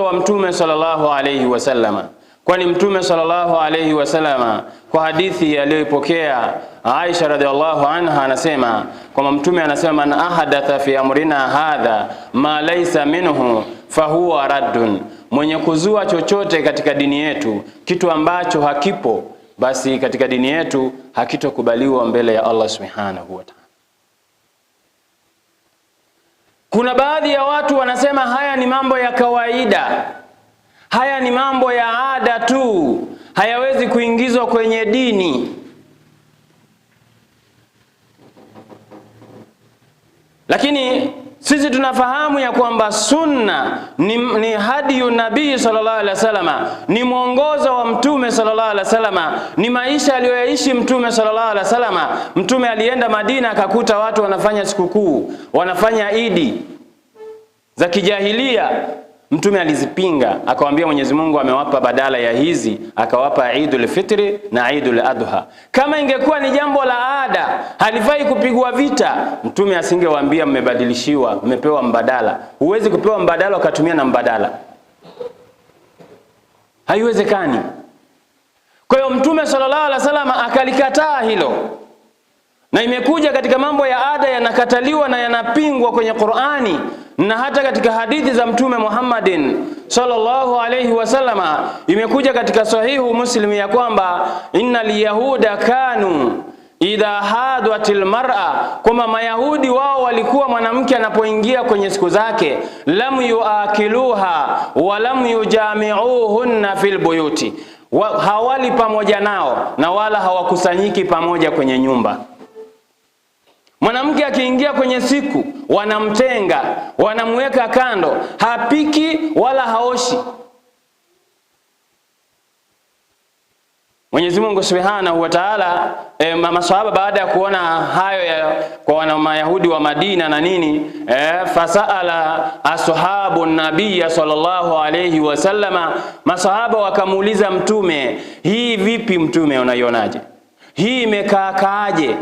wa Mtume sallallahu alayhi wasallama. Kwani Mtume sallallahu alayhi wasallama kwa hadithi aliyopokea Aisha radhiallahu anha anasema kwamba Mtume anasema, man ahadatha fi amrina hadha ma laysa minhu fahuwa raddun, mwenye kuzua chochote katika dini yetu kitu ambacho hakipo, basi katika dini yetu hakitokubaliwa mbele ya Allah subhanahu wa ta'ala. Kuna baadhi ya watu wanasema haya ni mambo ya kawaida, haya ni mambo ya ada tu, hayawezi kuingizwa kwenye dini. Lakini sisi tunafahamu ya kwamba sunna ni hadiyu nabii sallallahu alaihi wasallam, ni mwongozo wa Mtume sallallahu alaihi wasallam, ni maisha aliyoyaishi Mtume sallallahu alaihi wasallam. Mtume alienda Madina akakuta watu wanafanya sikukuu, wanafanya idi za kijahilia. Mtume alizipinga, akawaambia Mwenyezi Mungu amewapa badala ya hizi, akawapa Eidul Fitri na Eidul Adha. Kama ingekuwa ni jambo la ada, halifai kupigwa vita, Mtume asingewaambia mmebadilishiwa, mmepewa mbadala. Huwezi kupewa mbadala ukatumia na mbadala, haiwezekani. Kwa hiyo Mtume sallallahu alaihi wasallam akalikataa hilo, na imekuja katika mambo ya ada yanakataliwa na yanapingwa kwenye Qur'ani na hata katika hadithi za Mtume Muhammadin sallallahu alayhi wasallama. Imekuja katika sahihu Muslim ya kwamba innal yahuda kanu idha hadwatil mar'a, kwamba Mayahudi wao walikuwa mwanamke anapoingia kwenye siku zake, lam yuakiluha wa lam yujami'uhunna fil buyuti, hawali pamoja nao na wala hawakusanyiki pamoja kwenye nyumba. Mwanamke akiingia kwenye siku wanamtenga, wanamweka kando, hapiki wala haoshi. Mwenyezi Mungu Subhanahu wa Ta'ala, maswahaba baada ya kuona hayo kwa wana Mayahudi wa Madina na nini, fasaala ashabu nabiyya sallallahu alayhi wasallama, maswahaba wakamuuliza Mtume, hii vipi Mtume, unaionaje hii, imekaaje?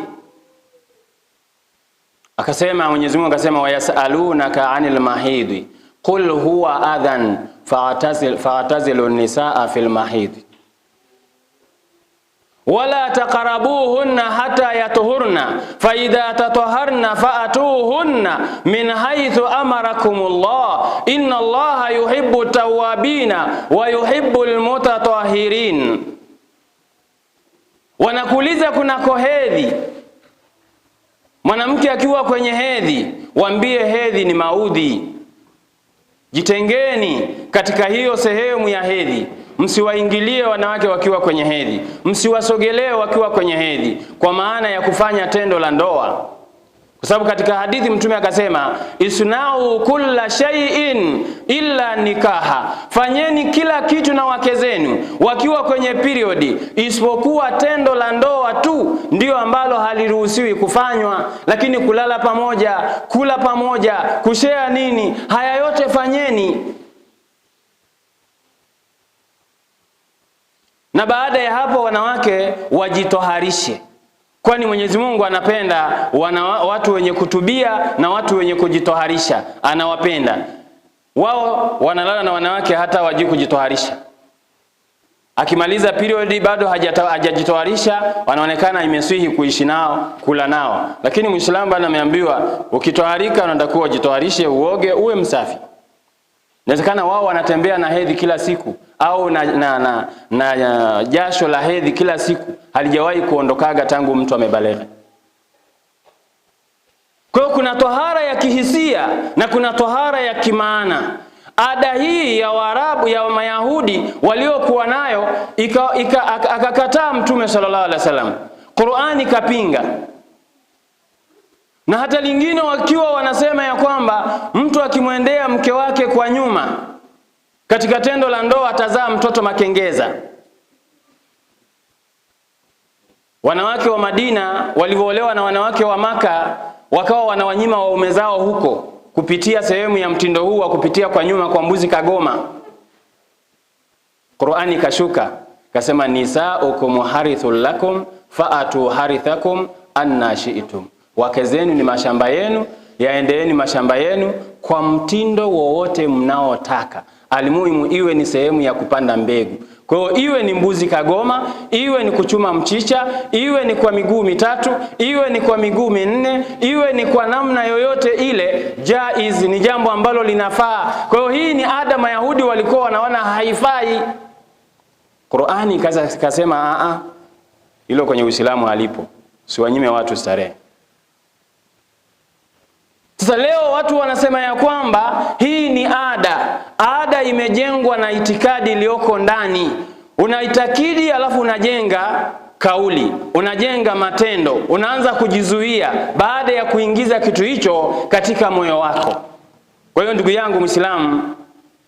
Akasema, Mwenyezi Mungu akasema, wayasalunaka anil mahidi qul huwa adhan fa'tazilu nisaa fil mahidi wala taqrabuhunna hatta yatuhurna fa idha tataharna fa'atuhunna min haythu amarakumullah inna Allaha yuhibbu tawwabina wa yuhibbul mutatahhirin. Wanakuuliza kunako hedhi. Mwanamke akiwa kwenye hedhi, waambie hedhi ni maudhi, jitengeni katika hiyo sehemu ya hedhi, msiwaingilie wanawake wakiwa kwenye hedhi, msiwasogelee wakiwa kwenye hedhi, kwa maana ya kufanya tendo la ndoa. Kwa sababu katika hadithi Mtume akasema, isna'u kulla shay'in illa nikaha, fanyeni kila kitu na wake zenu wakiwa kwenye periodi, isipokuwa tendo la ndoa tu ndio ambalo haliruhusiwi kufanywa. Lakini kulala pamoja, kula pamoja, kushare nini, haya yote fanyeni. Na baada ya hapo wanawake wajitoharishe, kwani Mwenyezi Mungu anapenda watu wenye kutubia na watu wenye kujitoharisha, anawapenda. Wao wanalala na wanawake hata wajui kujitoharisha. Akimaliza period bado hajajitoharisha, wanaonekana imeswihi kuishi nao, kula nao. Lakini Muislamu bana ameambiwa ukitoharika unatakiwa ujitoharishe, uoge, uwe msafi. Inawezekana wao wanatembea na hedhi kila siku, au na jasho la hedhi kila siku, halijawahi kuondokaga tangu mtu amebaleghe. Kwa hiyo kuna tohara ya kihisia na kuna tohara ya kimaana. Ada hii ya Waarabu, ya Mayahudi waliokuwa nayo, akakataa Mtume sallallahu alaihi wasallam, Qur'ani kapinga. Na hata lingine wakiwa wanasema ya kwamba mtu akimwendea mke wake kwa nyuma katika tendo la ndoa atazaa mtoto makengeza. Wanawake wa Madina walivyoolewa na wanawake wa Maka, wakawa wanawanyima waume zao huko kupitia sehemu ya mtindo huu wa kupitia kwa nyuma kwa mbuzi kagoma. Qur'ani kashuka kasema, nisaukum harithul lakum fa'atu harithakum anna shi'tum, wake zenu ni mashamba yenu, yaendeeni mashamba yenu kwa mtindo wowote mnaotaka. Alimuhimu iwe ni sehemu ya kupanda mbegu. Kwa hiyo iwe ni mbuzi kagoma, iwe ni kuchuma mchicha, iwe ni kwa miguu mitatu, iwe ni kwa miguu minne, iwe ni kwa namna yoyote ile, jaiz, ni jambo ambalo linafaa. Kwa hiyo hii ni ada Mayahudi walikuwa wanaona haifai. Qur'ani kasema hilo kwenye Uislamu halipo. Siwanyime watu starehe. Sasa leo watu wanasema ya kwamba hii ni ada. Ada imejengwa na itikadi iliyoko ndani. Unaitakidi alafu unajenga kauli, unajenga matendo, unaanza kujizuia baada ya kuingiza kitu hicho katika moyo wako. Kwa hiyo ndugu yangu Muislamu,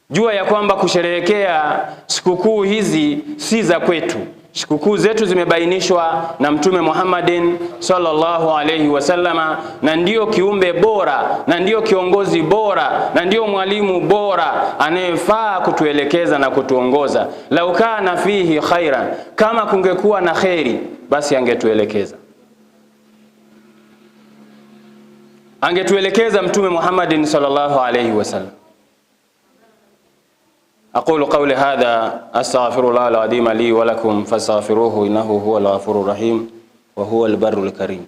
jua ya kwamba kusherehekea sikukuu hizi si za kwetu. Sikukuu zetu zimebainishwa na Mtume Muhammadin sallallahu alayhi wasallama, na ndio kiumbe bora, na ndio kiongozi bora, na ndio mwalimu bora anayefaa kutuelekeza na kutuongoza. Lau kana fihi khairan, kama kungekuwa na khairi basi angetuelekeza Mtume Muhammadin sallallahu alayhi wasallam. أقول قولي هذا أستغفر الله العظيم لي ولكم فاستغفروه إنه هو الغفور الرحيم وهو البر الكريم.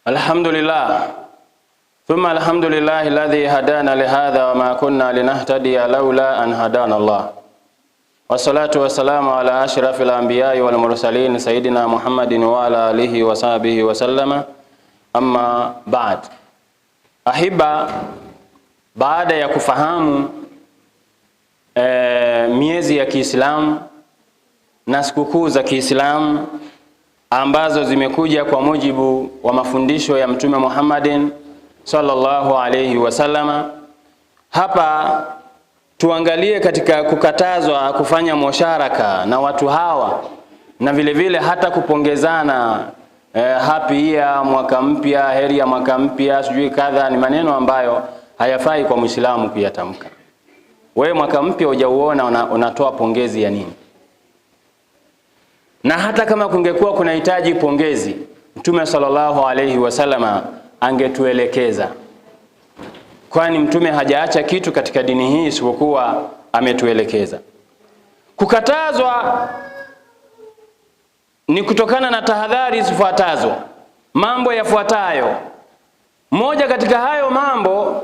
الحمد لله ثم الحمد لله الذي هدانا لهذا وما كنا لنهتدي لولا أن هدانا الله. Wassalatu wassalamu ala ashrafil anbiya'i wal mursalin sayyidina Muhammadin wa ala alihi wa sahbihi wa sallama, amma ba'd. Ahiba, baada ya kufahamu miezi ya Kiislamu na sikukuu za Kiislamu ambazo zimekuja kwa mujibu wa mafundisho ya Mtume Muhammadin sallallahu alayhi wasallama, hapa tuangalie katika kukatazwa kufanya musharaka na watu hawa, na vile vile hata kupongezana happy year, mwaka mpya, heri ya mwaka mpya, sijui kadha. Ni maneno ambayo hayafai kwa Muislamu kuyatamka. Wewe mwaka mpya hujauona, unatoa pongezi ya nini? Na hata kama kungekuwa kunahitaji pongezi, Mtume sallallahu alayhi wasallama angetuelekeza, kwani Mtume hajaacha kitu katika dini hii isipokuwa ametuelekeza. Kukatazwa ni kutokana na tahadhari zifuatazo, mambo yafuatayo. Moja katika hayo mambo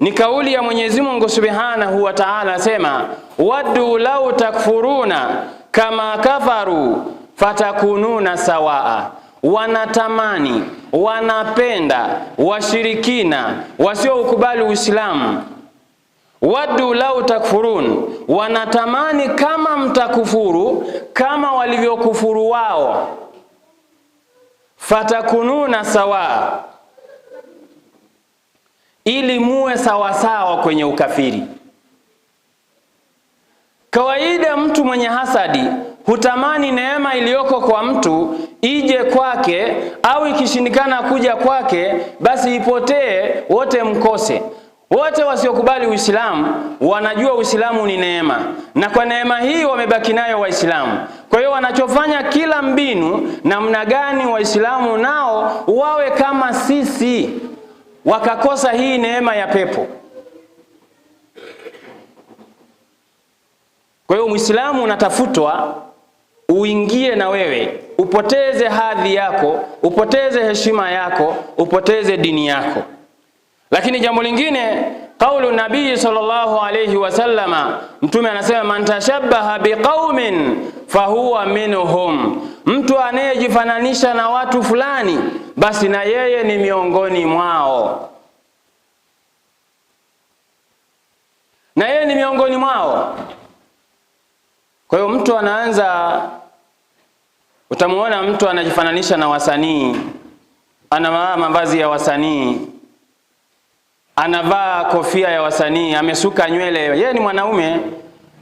ni kauli ya Mwenyezi Mungu Subhanahu wa Ta'ala, asema waddu law takfuruna kama kafaru fatakununa sawaa. Wanatamani, wanapenda washirikina wasioukubali Uislamu, waddu law takfurun, wanatamani kama mtakufuru kama walivyokufuru wao, fatakununa sawa, ili muwe sawasawa kwenye ukafiri. Kawaida mtu mwenye hasadi hutamani neema iliyoko kwa mtu ije kwake, au ikishindikana kuja kwake basi ipotee, wote mkose. Wote wasiokubali Uislamu wanajua Uislamu ni neema, na kwa neema hii wamebaki nayo Waislamu. Kwa hiyo wanachofanya kila mbinu, namna gani Waislamu nao wawe kama sisi, wakakosa hii neema ya pepo. Kwa hiyo Muislamu unatafutwa uingie na wewe, upoteze hadhi yako, upoteze heshima yako, upoteze dini yako. Lakini jambo lingine, kaulu Nabii sallallahu alayhi wasallama, Mtume anasema man tashabbaha biqaumin fahuwa minhum, mtu anayejifananisha na watu fulani basi na yeye ni miongoni mwao, na yeye ni miongoni mwao. Kwa hiyo mtu anaanza, utamuona mtu anajifananisha na wasanii, anavaa mavazi ya wasanii, anavaa kofia ya wasanii, amesuka nywele. Yeye ni mwanaume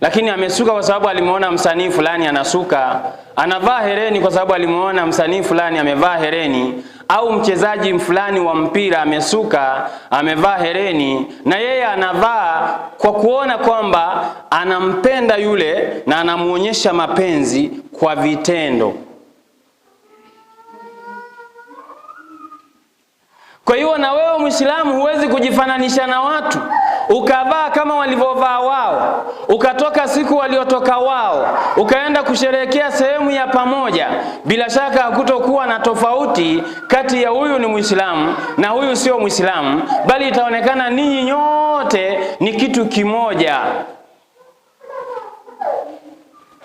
lakini amesuka kwa sababu alimuona msanii fulani anasuka. Anavaa hereni kwa sababu alimuona msanii fulani amevaa hereni. au mchezaji fulani wa mpira amesuka, amevaa hereni, na yeye anavaa kwa kuona kwamba anampenda yule na anamuonyesha mapenzi kwa vitendo. Kwa hiyo na wewe Muislamu huwezi kujifananisha na watu ukavaa kama walivyovaa wao, ukatoka siku waliotoka wao, ukaenda kusherehekea sehemu ya pamoja. Bila shaka hakutokuwa na tofauti kati ya huyu ni Muislamu na huyu sio Muislamu, bali itaonekana ninyi nyote ni kitu kimoja.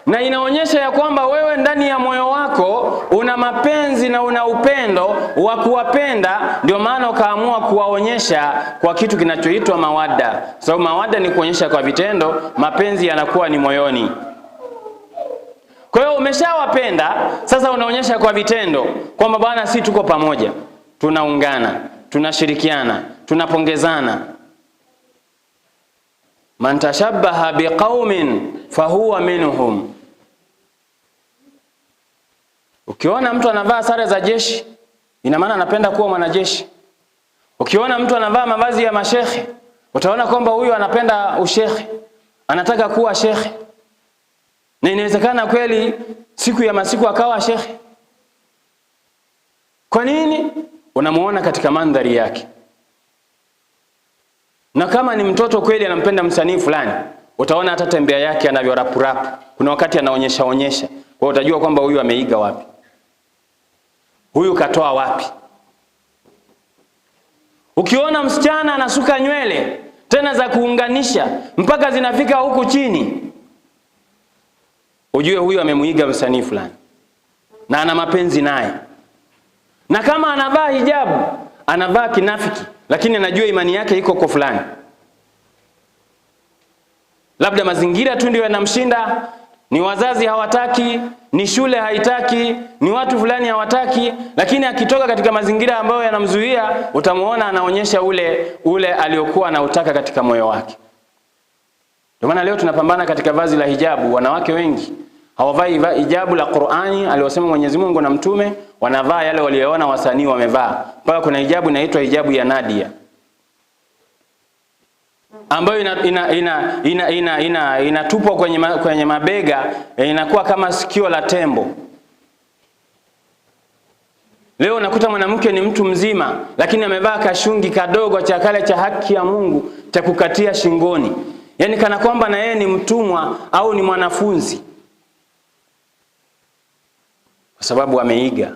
Na inaonyesha ya kwamba wewe ndani ya moyo wako una mapenzi na una upendo wa kuwapenda, ndio maana ukaamua kuwaonyesha kwa kitu kinachoitwa mawadda. Sababu mawadda ni kuonyesha kwa vitendo, mapenzi yanakuwa ni moyoni. Kwa hiyo umeshawapenda, sasa unaonyesha kwa vitendo kwamba bwana, si tuko pamoja, tunaungana, tunashirikiana, tunapongezana. Man tashabbaha biqaumin fahuwa minhum. Ukiona mtu anavaa sare za jeshi, ina maana anapenda kuwa mwanajeshi. Ukiona mtu anavaa mavazi ya mashekhe, utaona kwamba huyu anapenda ushekhe, anataka kuwa shekhe. Na inawezekana kweli siku ya masiku akawa shekhe. Kwa nini? Unamuona katika mandhari yake. Na kama ni mtoto kweli anampenda msanii fulani, utaona hata tembea yake anavyorapu. Kuna wakati anaonyesha. Kwa utajua kwamba huyu ameiga wapi, huyu katoa wapi. Ukiona msichana anasuka nywele tena za kuunganisha mpaka zinafika huku chini, ujue huyu amemuiga msanii fulani na ana mapenzi naye. Na kama anavaa hijabu, anavaa kinafiki, lakini anajua imani yake iko kwa fulani. Labda mazingira tu ndio yanamshinda, ni wazazi hawataki, ni shule haitaki, ni watu fulani hawataki, lakini akitoka katika mazingira ambayo yanamzuia, utamuona anaonyesha ule aliokuwa anautaka katika moyo wake. Ndio maana leo tunapambana katika vazi la hijabu. Wanawake wengi hawavai hijabu la Qur'ani aliyosema Mwenyezi Mungu na Mtume, wanavaa yale walioona wasanii wamevaa. Mpaka kuna hijabu inaitwa hijabu ya Nadia, ambayo inatupwa kwenye mabega, inakuwa kama sikio la tembo. Leo nakuta mwanamke ni mtu mzima, lakini amevaa kashungi kadogo cha kale cha haki ya Mungu cha kukatia shingoni. Yaani kana kwamba na yeye ni mtumwa au ni mwanafunzi, kwa sababu ameiga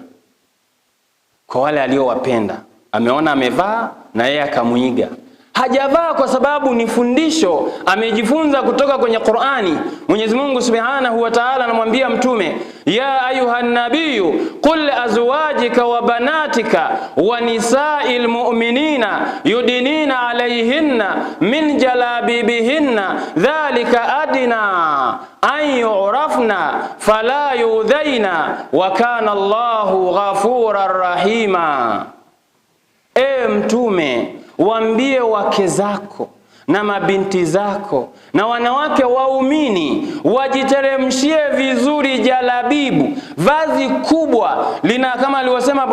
kwa wale aliowapenda. Ameona amevaa na yeye akamuiga. Hajavaa kwa sababu ni fundisho amejifunza kutoka kwenye Qur'ani. Mwenyezi Mungu Subhanahu wa Ta'ala anamwambia Mtume, ya ayuhan nabiyyu qul azwajika wa banatika wa nisa'il mu'minina yudinina alayhinna min jalabibihinna dhalika adna an yu'rafna fala yudhaina wa kana Allahu ghafurar rahima. Mtume, waambie wake zako na mabinti zako na wanawake waumini wajiteremshie vizuri jalabibu, vazi kubwa kama alivyosema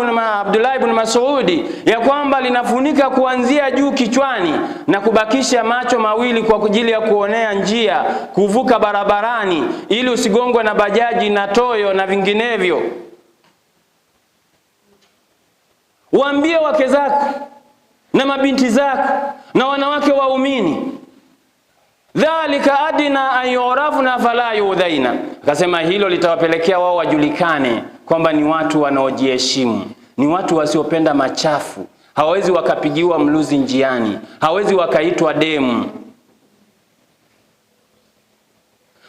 Abdullah ibn Mas'udi, ya kwamba linafunika kuanzia juu kichwani na kubakisha macho mawili kwa ajili ya kuonea njia, kuvuka barabarani ili usigongwe na bajaji na toyo na vinginevyo. Waambie wake zako na mabinti zako na wanawake waumini, dhalika adina an yurafna fala yudhaina. Akasema hilo litawapelekea wao wajulikane kwamba ni watu wanaojiheshimu, ni watu wasiopenda machafu. Hawezi wakapigiwa mluzi njiani, hawezi wakaitwa demu.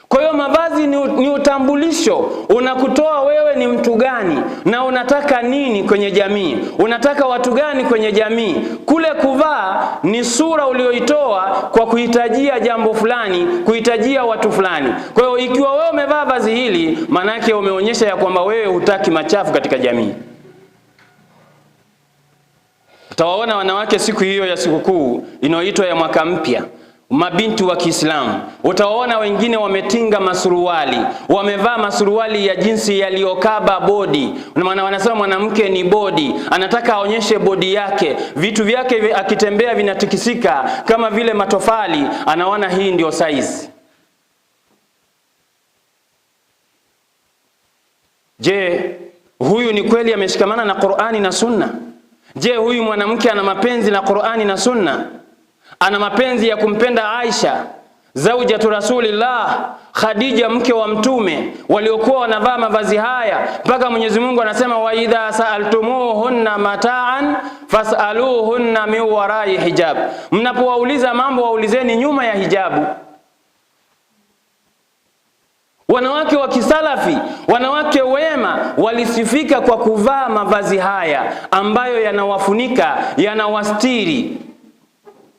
Kwa hiyo mavazi ni utambulisho, unakutoa wewe ni mtu gani na unataka nini kwenye jamii, unataka watu gani kwenye jamii. Kule kuvaa ni sura ulioitoa kwa kuhitajia jambo fulani, kuhitajia watu fulani. Kwa hiyo ikiwa wewe umevaa vazi hili, maana yake umeonyesha ya kwamba wewe hutaki machafu katika jamii. Utawaona wanawake siku hiyo ya sikukuu inayoitwa ya mwaka mpya, mabinti wa Kiislamu, utawaona wengine wametinga masuruali, wamevaa masuruali ya jinsi yaliyokaba bodi. Maana wanasema mwanamke ni bodi, anataka aonyeshe bodi yake, vitu vyake akitembea vinatikisika kama vile matofali, anaona hii ndio size. Je, huyu ni kweli ameshikamana na Qur'ani na Sunna? Je, huyu mwanamke ana mapenzi na Qur'ani na Sunna? Ana mapenzi ya kumpenda Aisha, zaujatu Rasulillah, Khadija mke wa Mtume, waliokuwa wanavaa mavazi haya mpaka Mwenyezi Mungu anasema wa idha sa'altumuhunna mata'an fas'aluhunna min wara'i hijab. Mnapowauliza mambo waulizeni nyuma ya hijabu. Wanawake wa kisalafi, wanawake wema walisifika kwa kuvaa mavazi haya ambayo yanawafunika, yanawastiri.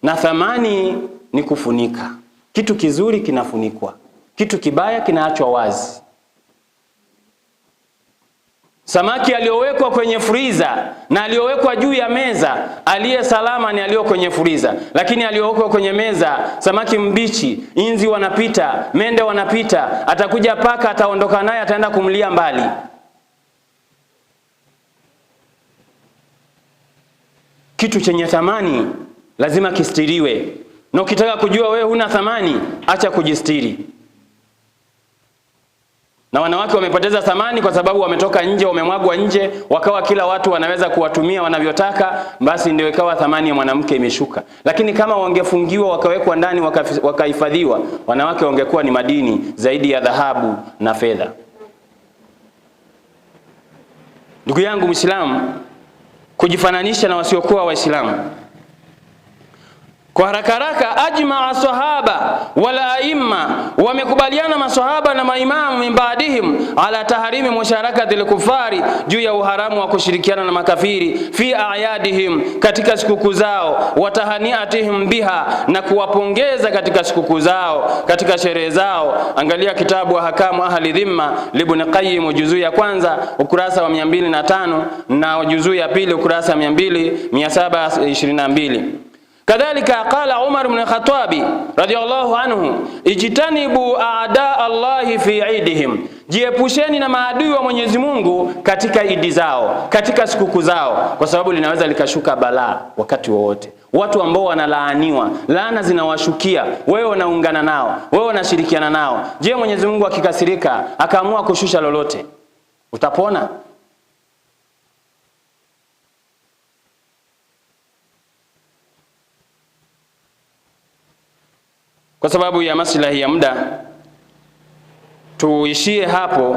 Na thamani ni kufunika. Kitu kizuri kinafunikwa, kitu kibaya kinaachwa wazi. Samaki aliyowekwa kwenye friza na aliyowekwa juu ya meza, aliye salama ni aliyo kwenye friza, lakini aliyowekwa kwenye meza, samaki mbichi, inzi wanapita, mende wanapita, atakuja paka ataondoka naye, ataenda kumlia mbali. Kitu chenye thamani lazima kistiriwe. Na ukitaka kujua wewe huna thamani, acha kujistiri. Na wanawake wamepoteza thamani kwa sababu wametoka nje, wamemwagwa nje, wakawa kila watu wanaweza kuwatumia wanavyotaka, basi ndio ikawa thamani ya mwanamke imeshuka. Lakini kama wangefungiwa wakawekwa ndani wakahifadhiwa, wanawake wangekuwa ni madini zaidi ya dhahabu na fedha. Ndugu yangu Muislamu, kujifananisha na wasiokuwa Waislamu. Kwa haraka haraka, ajmaa sahaba wala aimma, wamekubaliana masahaba na maimamu min baadihim ala tahrimi musharakatil kufari, juu ya uharamu wa kushirikiana na makafiri fi a'yadihim, katika sikukuu zao, wa tahaniatihim biha, na kuwapongeza katika sikukuu zao, katika sherehe zao. Angalia kitabu wa Hakamu Ahli Dhimma Ibn Qayyim, juzuu ya kwanza ukurasa wa 205 na juzuu ya pili ukurasa 722. Kadhalika qala Umar ibn Khattab radiyallahu anhu, ijtanibu a'da Allahi fi idihim, jiepusheni na maadui wa Mwenyezi Mungu katika idi zao, katika sikukuu zao, kwa sababu linaweza likashuka balaa wakati wowote. Watu ambao wanalaaniwa, laana zinawashukia, wewe unaungana nao, wewe unashirikiana nao. Je, Mwenyezi Mungu akikasirika akaamua kushusha lolote, utapona? Kwa sababu ya maslahi ya muda tuishie hapo,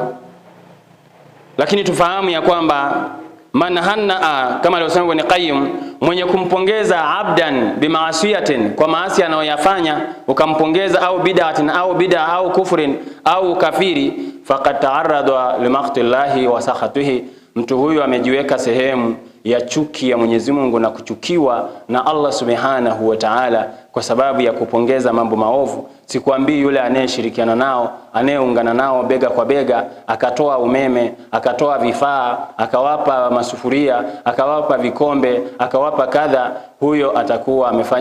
lakini tufahamu ya kwamba man hanna, kama alivyosema Ibn Qayyim, mwenye kumpongeza abdan bimaasiyatin, kwa maasi anayoyafanya ukampongeza, au bid'atin au bid'a au kufrin au kafiri, faqad ta'arrada limaqtillahi wa sakhatihi, mtu huyu amejiweka sehemu ya chuki ya Mwenyezi Mungu na kuchukiwa na Allah Subhanahu wa Ta'ala kwa sababu ya kupongeza mambo maovu. Sikwambii yule anayeshirikiana nao, anayeungana nao bega kwa bega, akatoa umeme, akatoa vifaa, akawapa masufuria, akawapa vikombe, akawapa kadha, huyo atakuwa amefanya